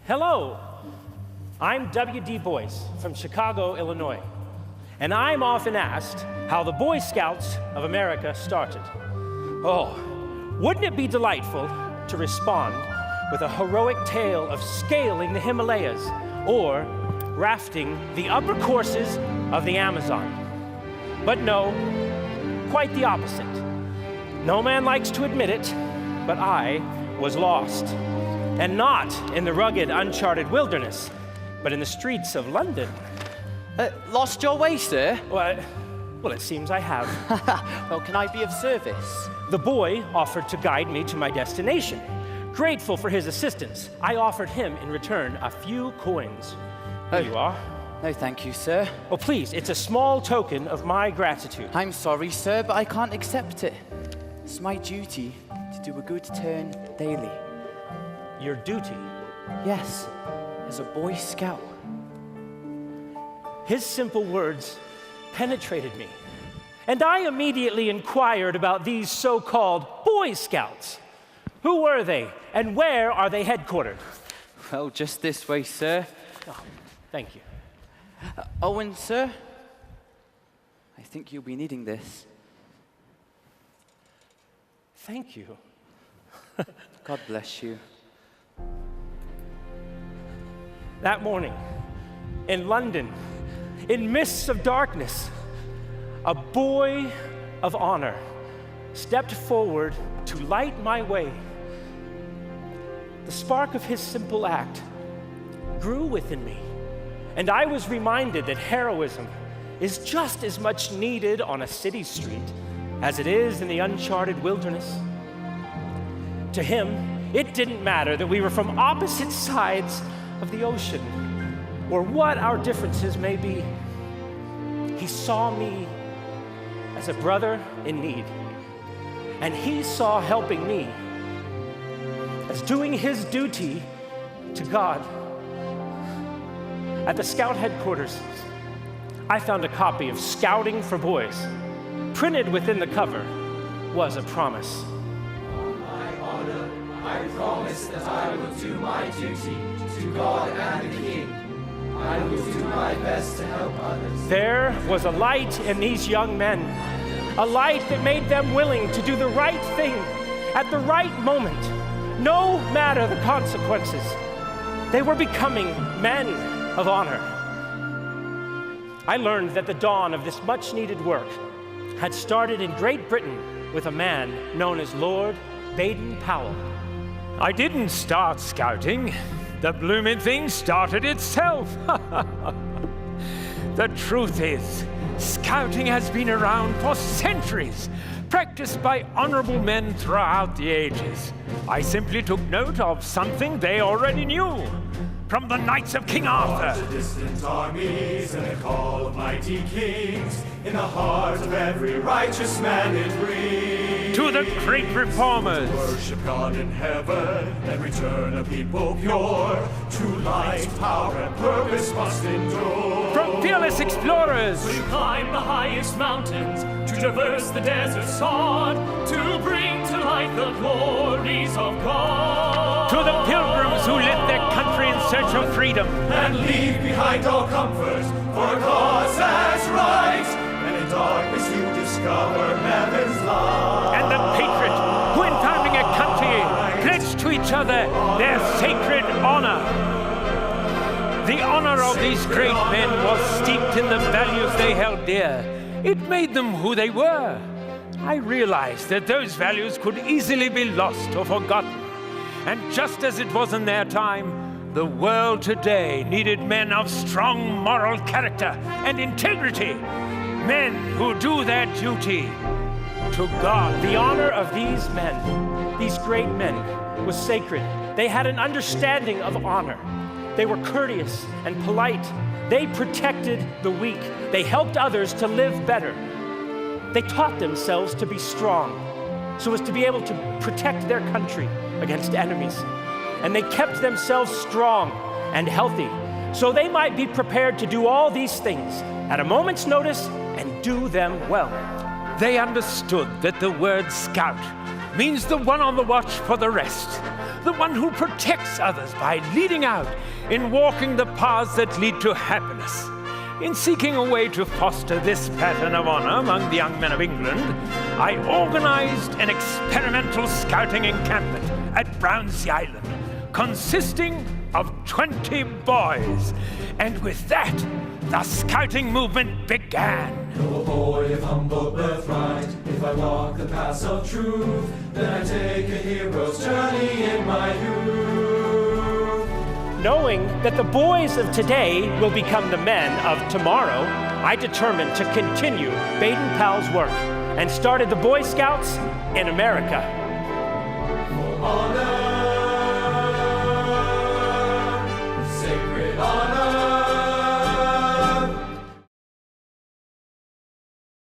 Hello, I'm W.D. Boyce from Chicago, Illinois, and I'm often asked how the Boy Scouts of America started. Oh, wouldn't it be delightful to respond with a heroic tale of scaling the Himalayas or rafting the upper courses of the Amazon? But no, quite the opposite. No man likes to admit it, but I was lost. And not in the rugged, uncharted wilderness, but in the streets of London. Lost your way, sir? Well, it seems I have. Well, can I be of service? The boy offered to guide me to my destination. Grateful for his assistance, I offered him in return a few coins. Here you are. No, thank you, sir. Oh, please, it's a small token of my gratitude. I'm sorry, sir, but I can't accept it. It's my duty to do a good turn daily. Your duty? Yes, as a Boy Scout. His simple words penetrated me, and I immediately inquired about these so-called Boy Scouts. Who were they, and where are they headquartered? Well, just this way, sir. Oh, thank you. Owen, sir, I think you'll be needing this. Thank you. God bless you. That morning, in London, in mists of darkness, a boy of honor stepped forward to light my way. The spark of his simple act grew within me, and I was reminded that heroism is just as much needed on a city street as it is in the uncharted wilderness. To him, it didn't matter that we were from opposite sides of the ocean, or what our differences may be. He saw me as a brother in need, and he saw helping me as doing his duty to God. At the Scout headquarters, I found a copy of Scouting for Boys. Printed within the cover was a promise. On my honor, I promise that I will do my duty to God and the King. I will do my best to help others. There was a light in these young men, a light that made them willing to do the right thing at the right moment, no matter the consequences. They were becoming men of honor. I learned that the dawn of this much-needed work had started in Great Britain with a man known as Lord Baden-Powell. I didn't start scouting. The blooming thing started itself. The truth is, scouting has been around for centuries, practiced by honorable men throughout the ages. I simply took note of something they already knew. From the Knights of King Arthur, the distant armies and the call of mighty kings, in the heart of every righteous man it rings. to the great reformers, Worship God in heaven and return a people pure. True light, power, and purpose must endure. from fearless explorers, To climb the highest mountains, to traverse the deserts hard, to bring to light the glories of God. to the pilgrims who left their country in search of freedom, And leave behind all comfort for a cause that's right. And in darkness you discover heaven's light. and the patriot who in founding a country pledged to each other their sacred honor. The honor of these great men was steeped in the values they held dear. It made them who they were. I realized that those values could easily be lost or forgotten. And just as it was in their time, the world today needed men of strong moral character and integrity. Men who do their duty to God. The honor of these men, these great men, was sacred. They had an understanding of honor. They were courteous and polite. They protected the weak. They helped others to live better. They taught themselves to be strong so as to be able to protect their country against enemies. And they kept themselves strong and healthy so they might be prepared to do all these things at a moment's notice and do them well. They understood that the word scout means the one on the watch for the rest, the one who protects others by leading out in walking the paths that lead to happiness. In seeking a way to foster this pattern of honor among the young men of England, I organized an experimental scouting encampment at Brownsea Island, consisting of 20 boys. And with that, the scouting movement began. Though a boy of humble birthright, if I walk the paths of truth, then I take a hero's journey in my youth. Knowing that the boys of today will become the men of tomorrow, I determined to continue Baden-Powell's work and started the Boy Scouts in America. For honor